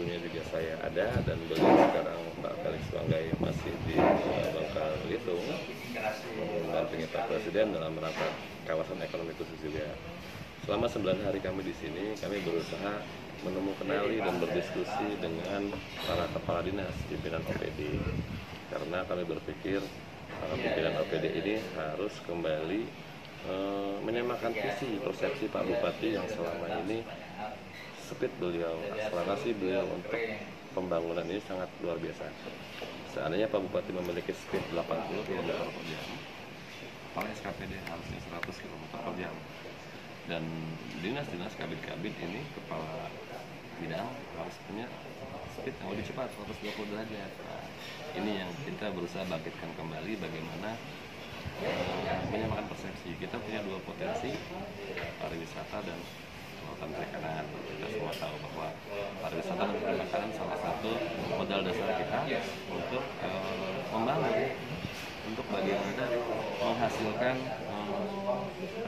dulunya juga saya ada, dan beliau sekarang Pak Felix Wanggai masih di Bangka Belitung mendampingi Pak Presiden dalam rangka kawasan ekonomi khusus juga. Selama 9 hari kami di sini, kami berusaha kenali dan berdiskusi dengan para kepala dinas, pimpinan OPD, karena kami berpikir para pimpinan OPD ini harus kembali menyamakan visi persepsi Pak Bupati yang selama ini spirit beliau, akselerasi beliau untuk pembangunan ini sangat luar biasa. Seandainya Pak Bupati memiliki speed 80 km per jam, paling SKPD harusnya 100 km per jam. Dan dinas-dinas kabit-kabit ini, kepala bidang harus punya speed yang lebih cepat, 120 derajat. Nah, ini yang kita berusaha bangkitkan kembali, bagaimana menyamakan persepsi. Kita punya dua potensi, pariwisata dan kelautan perikanan. Kita semua tahu bahwa pariwisata dan perikanan salah satu modal dasar kita untuk membangun, untuk bagaimana menghasilkan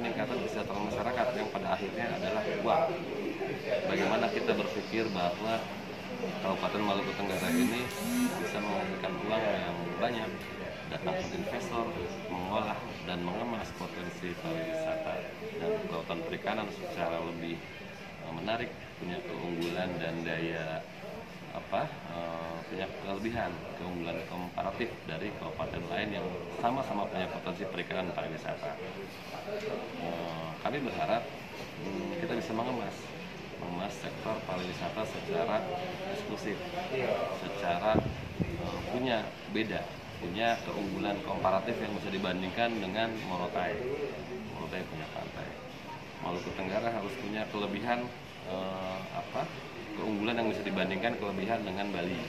peningkatan kesejahteraan masyarakat yang pada akhirnya adalah uang. Bagaimana kita berpikir bahwa Kabupaten Maluku Tenggara ini bisa menghasilkan uang yang banyak, datangkan investor, mengolah dan mengemas potensi pariwisata dan kelautan perikanan secara lebih menarik, punya keunggulan dan daya punya kelebihan, keunggulan komparatif dari kabupaten lain yang sama-sama punya potensi perikanan pariwisata. Kami berharap kita bisa mengemas sektor pariwisata secara eksklusif, secara punya keunggulan komparatif yang bisa dibandingkan dengan Morotai. Morotai punya pantai. Maluku Tenggara harus punya kelebihan keunggulan yang bisa dibandingkan kelebihan dengan Bali.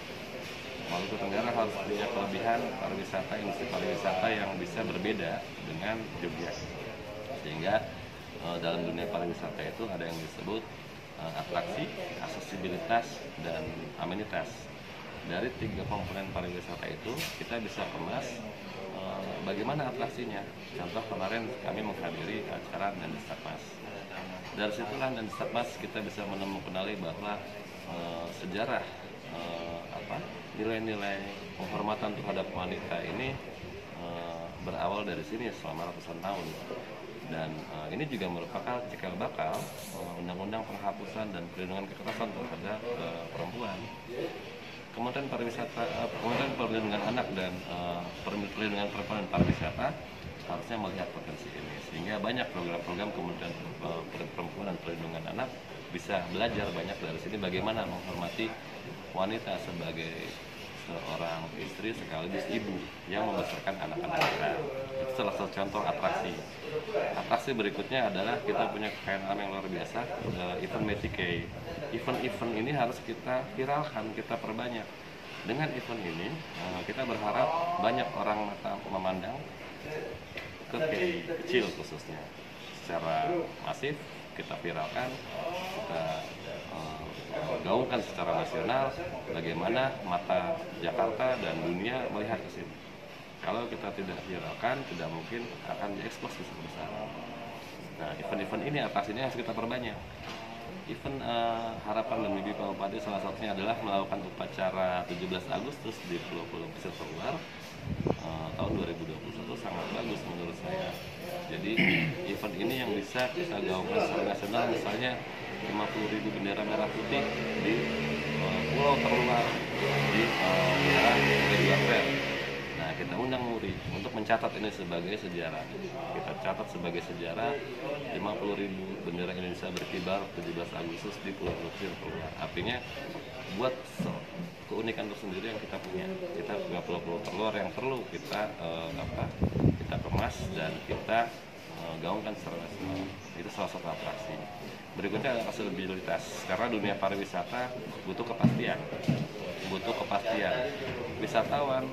Maluku Tenggara harus punya kelebihan pariwisata, industri pariwisata yang bisa berbeda dengan Jogja. Sehingga dalam dunia pariwisata itu ada yang disebut atraksi, aksesibilitas, dan amenitas. Dari 3 komponen pariwisata itu kita bisa kemas bagaimana atraksinya. Contoh kemarin kami menghadiri acara Dendisatmas. Dari situlah Dendisatmas kita bisa menemukan bahwa sejarah nilai-nilai penghormatan terhadap wanita ini berawal dari sini selama ratusan tahun. Dan ini juga merupakan cikal bakal undang-undang penghapusan dan perlindungan kekerasan terhadap perempuan. Kementerian Pariwisata, Kementerian Perlindungan Anak dan Perlindungan Perempuan dan Pariwisata harusnya melihat potensi ini, sehingga banyak program-program Kementerian Perempuan dan Perlindungan Anak bisa belajar banyak dari sini bagaimana menghormati wanita sebagai seorang istri sekaligus ibu yang membesarkan anak-anak kita. Itu salah satu contoh atraksi. Atraksi berikutnya adalah kita punya kekayaan alam yang luar biasa, event Metikei. Event-event ini harus kita viralkan, kita perbanyak. Dengan event ini, kita berharap banyak orang mata memandang ke Kei kecil khususnya. Secara masif, kita viralkan, kita gaungkan secara nasional bagaimana mata Jakarta dan dunia melihat ke sini. Kalau kita tidak viralkan, tidak mungkin akan diekspos besar-besar. Nah, event-event ini atraksinya harus kita perbanyak. Event harapan dan mimpi Pak Bupati salah satunya adalah melakukan upacara 17 Agustus di Pulau-Pulau Pesisir Terluar tahun 2021 sangat bagus menurut saya. Jadi event ini yang bisa kita gaungkan secara nasional, misalnya 50.000 bendera merah putih di pulau terluar di daerah Ridwan Fair. Nah, kita undang Muri untuk mencatat ini sebagai sejarah. Kita catat sebagai sejarah 50.000 bendera Indonesia berkibar 17 Agustus di Pulau-Pulau Pesisir Terluar. Artinya buat keunikan tersendiri yang kita punya. Kita punya pulau-pulau terluar yang perlu kita kita kemas dan kita gaungkan secara nasional. Itu salah satu atraksi. Berikutnya adalah aksesibilitas, karena dunia pariwisata butuh kepastian. Wisatawan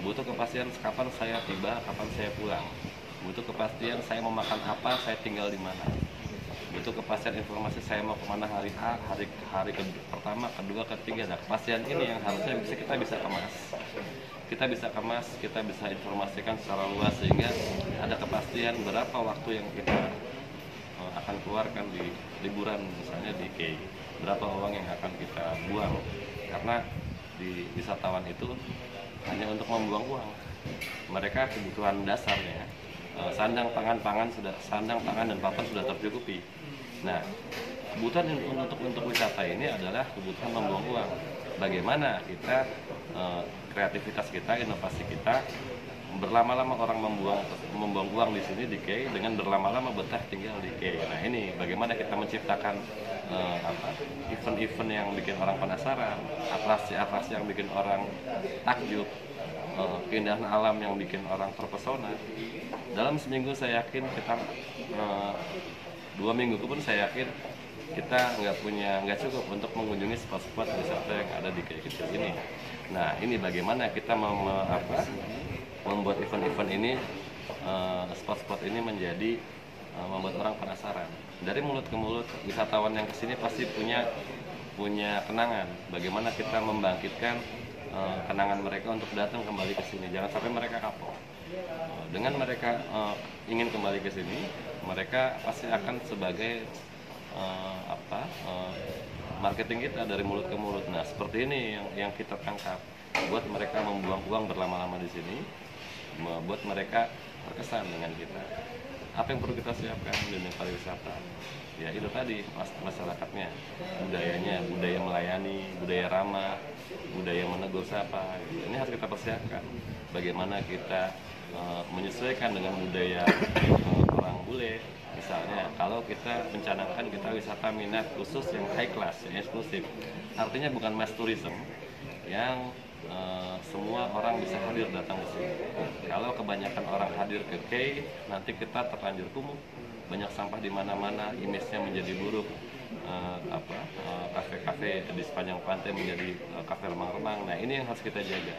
butuh kepastian kapan saya tiba, kapan saya pulang. Butuh kepastian saya mau makan apa, saya tinggal di mana. Butuh kepastian informasi saya mau kemana hari A, hari pertama, kedua, ketiga. Nah, kepastian ini yang harusnya kita bisa kemas. Kita bisa informasikan secara luas sehingga ada kepastian berapa waktu yang kita akan keluarkan di liburan, misalnya di Kei, berapa uang yang akan kita buang, karena di wisatawan itu hanya untuk membuang uang. Mereka kebutuhan dasarnya sandang, pangan dan papan sudah tercukupi. Nah, kebutuhan untuk wisata ini adalah kebutuhan membuang uang. Bagaimana kita kreativitas kita, inovasi kita, berlama-lama orang membuang uang di sini di Key dengan berlama-lama betah tinggal di Key. Nah, ini bagaimana kita menciptakan event-event yang bikin orang penasaran, atraksi-atraksi yang bikin orang takjub, keindahan alam yang bikin orang terpesona. Dalam seminggu saya yakin kita 2 minggu pun saya yakin kita nggak cukup untuk mengunjungi spot-spot wisata yang ada di Key Kecil ini. Nah, ini bagaimana kita membuat event-event ini, spot-spot ini menjadi membuat orang penasaran. Dari mulut ke mulut, wisatawan yang kesini pasti punya kenangan. Bagaimana kita membangkitkan kenangan mereka untuk datang kembali ke sini. Jangan sampai mereka kapok. Dengan mereka ingin kembali ke sini, mereka pasti akan sebagai marketing kita dari mulut ke mulut. Nah, seperti ini yang kita tangkap. Buat mereka membuang uang berlama-lama di sini, membuat mereka terkesan dengan kita. Apa yang perlu kita siapkan di dunia pariwisata? Ya itu tadi, masyarakatnya, budayanya, budaya melayani, budaya ramah, budaya menegur sapa. Ini harus kita persiapkan. Bagaimana kita menyesuaikan dengan budaya orang bule. Misalnya, kalau kita mencanangkan kita wisata minat khusus yang high class, yang eksklusif, artinya bukan mass tourism yang semua orang bisa hadir datang ke sini. Kalau kebanyakan orang hadir ke Key, nanti kita terlanjur kumuh, banyak sampah di mana-mana, image-nya menjadi buruk. Kafe-kafe di sepanjang pantai menjadi kafe remang-remang. Nah, ini yang harus kita jaga,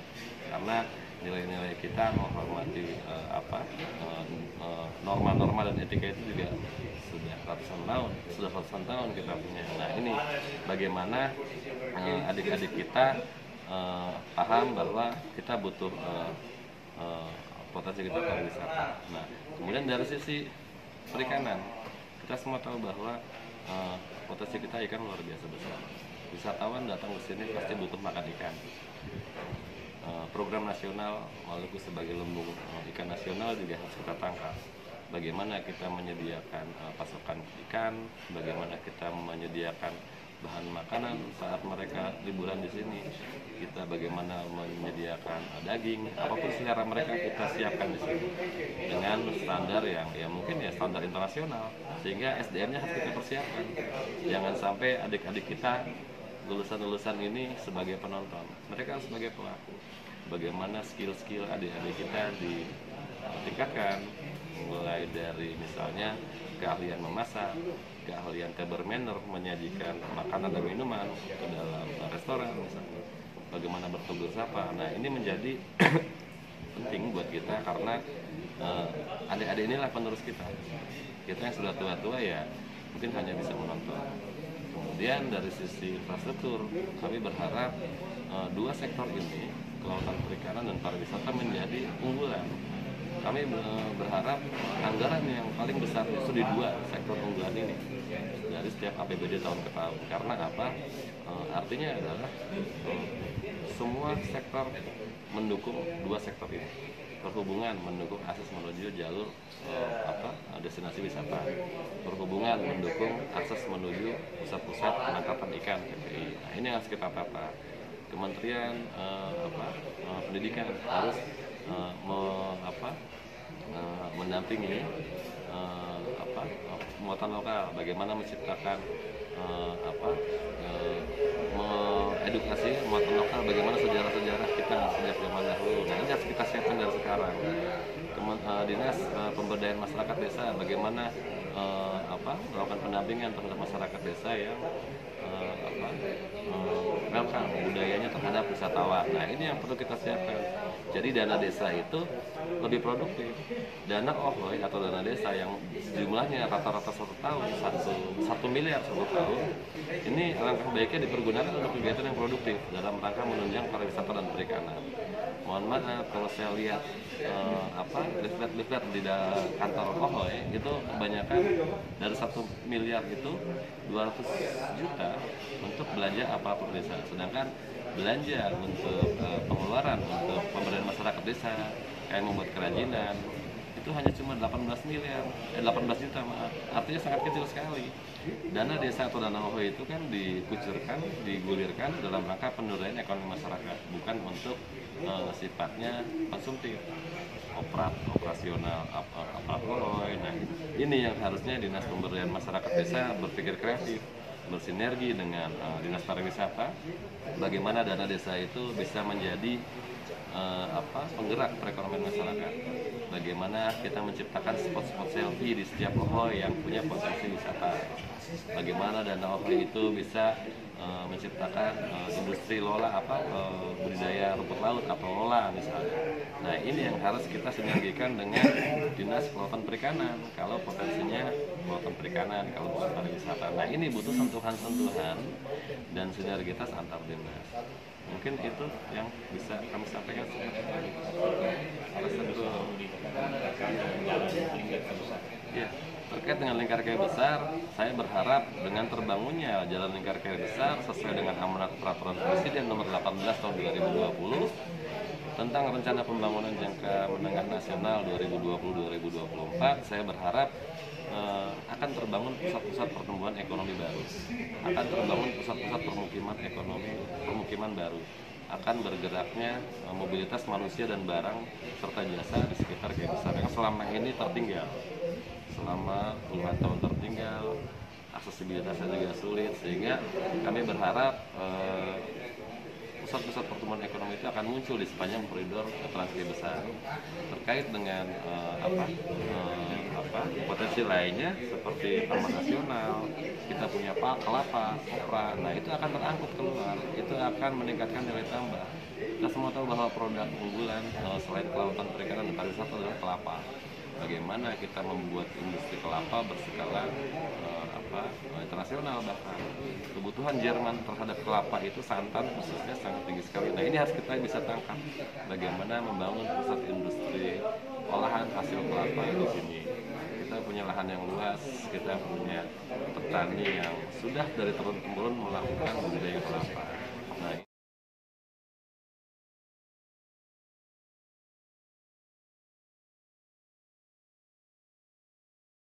karena nilai-nilai kita menghormati norma-norma dan etika itu juga sudah ratusan tahun kita punya. Nah, ini bagaimana adik-adik kita paham bahwa kita butuh potensi kita pariwisata. Nah, kemudian dari sisi perikanan, kita semua tahu bahwa potensi kita ikan luar biasa besar. Wisatawan datang ke sini pasti butuh makan ikan. Program nasional Maluku sebagai lumbung ikan nasional juga harus kita tangkap. Bagaimana kita menyediakan pasokan ikan, bagaimana kita menyediakan bahan makanan saat mereka liburan di sini, kita bagaimana menyediakan daging, apapun selera mereka kita siapkan di sini dengan standar yang mungkin standar internasional, sehingga SDM-nya harus kita persiapkan. Jangan sampai adik-adik kita, lulusan-lulusan ini sebagai penonton, mereka harus sebagai pelaku. Bagaimana skill-skill adik-adik kita ditingkatkan, mulai dari misalnya keahlian memasak, keahlian table manner, menyajikan makanan dan minuman ke dalam restoran misalnya, bagaimana bertegur sapa. Nah, ini menjadi penting buat kita karena adik-adik inilah penerus kita. Kita yang sudah tua-tua ya mungkin hanya bisa menonton. Kemudian dari sisi infrastruktur, kami berharap dua sektor ini, kelautan perikanan dan pariwisata, menjadi unggulan. Kami berharap anggaran yang paling besar itu di dua sektor unggulan ini dari setiap APBD tahun ke tahun. Karena apa? Artinya adalah semua sektor mendukung dua sektor ini. Perhubungan mendukung akses menuju jalur destinasi wisata. Perhubungan mendukung akses menuju pusat-pusat penangkapan ikan PPI. Nah, ini harus kita tata. Kementerian Pendidikan harus mendampingi muatan lokal, bagaimana menciptakan mengedukasi muatan lokal, bagaimana sejarah-sejarah kita sejak zaman dahulu. Nah, ini harus kita siapkan dari sekarang. Dinas Pemberdayaan Masyarakat Desa, bagaimana melakukan pendampingan terhadap masyarakat desa yang welcome budayanya terhadap wisatawan. Nah, ini yang perlu kita siapkan. Jadi dana desa itu lebih produktif. Dana OHOI atau dana desa yang jumlahnya rata-rata 1 tahun 1 miliar 1 tahun, ini langkah baiknya dipergunakan untuk kegiatan yang produktif dalam rangka menunjang pariwisata dan perikanan. Mohon maaf kalau saya lihat leaflet di kantor OHOI itu kebanyakan dari 1 miliar itu 200 juta untuk belanja aparatur desa. Sedangkan belanja untuk pengeluaran untuk pemberdayaan masyarakat desa kayak membuat kerajinan itu hanya cuma 18 juta maaf. Artinya sangat kecil sekali. Dana desa atau dana OHO itu kan dikucurkan, digulirkan dalam rangka pendudayaan ekonomi masyarakat, bukan untuk sifatnya konsumtif, operasional aparat OHO. Nah, ini yang harusnya Dinas Pemberdayaan Masyarakat Desa berpikir kreatif, bersinergi dengan Dinas Pariwisata, bagaimana dana desa itu bisa menjadi penggerak perekonomian masyarakat. Bagaimana kita menciptakan spot-spot selfie di setiap OHO yang punya potensi wisata. Bagaimana dana OHO itu bisa menciptakan industri budidaya rumput laut atau lola misalnya. Nah, ini yang harus kita sinergikan dengan Dinas Kelautan Perikanan. Kalau potensinya kelautan perikanan, kalau bukan pariwisata. Nah, ini butuh sentuhan-sentuhan dan sinergitas antar dinas. Mungkin itu yang bisa kami sampaikan. Ya, terkait dengan lingkar kaya besar, saya berharap dengan terbangunnya jalan lingkar kaya besar sesuai dengan amanat peraturan Presiden nomor 18 tahun 2020 tentang rencana pembangunan jangka menengah nasional 2020-2024, saya berharap akan terbangun pusat-pusat pertumbuhan ekonomi baru, akan terbangun pusat-pusat permukiman baru, akan bergeraknya mobilitas manusia dan barang serta jasa di sekitar kaya besar yang selama ini tertinggal, selama puluhan tahun tertinggal, aksesibilitasnya juga sulit, sehingga kami berharap pusat-pusat pertumbuhan ekonomi itu akan muncul di sepanjang koridor Trans Kaya Besar. Terkait dengan potensi lainnya seperti taman nasional, kita punya kelapa, kopra, nah itu akan terangkut keluar, itu akan meningkatkan nilai tambah. Kita semua tahu bahwa produk unggulan selain kelautan perikanan dan pariwisata adalah kelapa. Bagaimana kita membuat industri kelapa berskala internasional, bahkan kebutuhan Jerman terhadap kelapa itu santan khususnya sangat tinggi sekali. Nah, ini harus kita bisa tangkap bagaimana membangun pusat industri olahan hasil kelapa di sini. Kita punya lahan yang luas, kita punya petani yang sudah dari turun temurun melakukan budidaya kelapa.